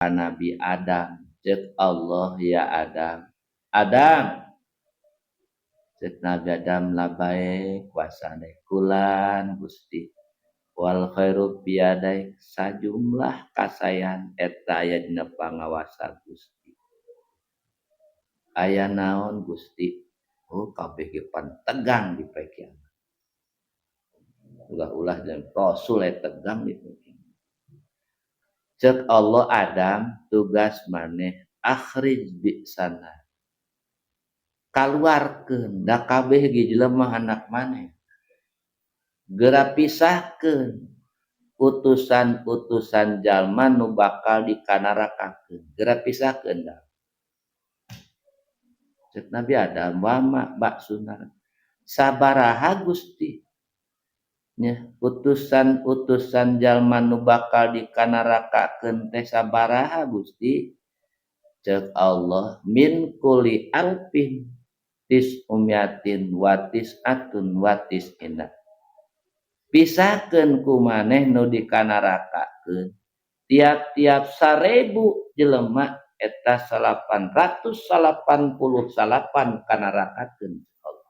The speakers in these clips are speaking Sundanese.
Nabi Adam cek Allah ya Adam Adam cek Nabi Adam labae kuasane kulan Gusti wal khairu biadai sajumlah kasayan eta aya dina pangawasa Gusti aya naon Gusti kabeh ge pan tegang di poe kiamat ulah-ulah jeung rasul tegang di poe kiamat cek Allah Adam tugas maneh akhrij bi sana kaluarkeun da kabeh ge jelema anak maneh geura pisahkeun utusan-utusan jalma nu bakal dikanarakakeun geura pisahkeun da cek Nabi Adam wama baksunan sabaraha Gusti nya utusan-utusan jalma nu bakal dikanarakakeun teh sabaraha Gusti cek Allah min kulli alfin tis umyatin watis atun watis ina pisahkeun ku maneh nu dikanarakakeun tiap-tiap 1000 jelema eta 888 kanarakakeun Allah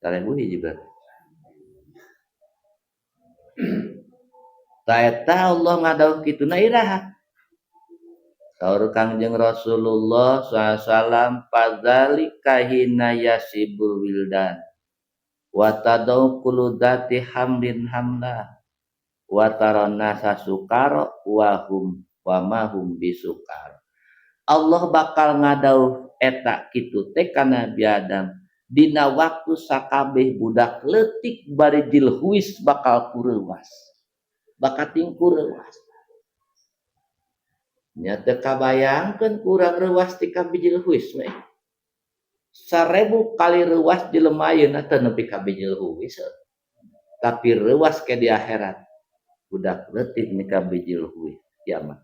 1000 hiji berarti ta eta Allah ngadawuh kitu na iraha saur Kangjeng Rasulullah SAW padzalika hina yasibul wildan wa tadau kullu dzati hamlin hamla wa tarannasa sukara wa ma hum bisukar Allah bakal ngadauh eta kitu teh kana Nabi Adam dina waktu sakabeh budak leutik bari jilhuis bakal kureuwas bakal tingkureuwas nya teu kabayangkeun kurang reuwas ti kabiji leuwis we 1000 kali reuwas jelema ayeuna teu nepi ka biji leuwis tapi reuwas ke di akhirat budak leutik ni ka biji leuwis kiamat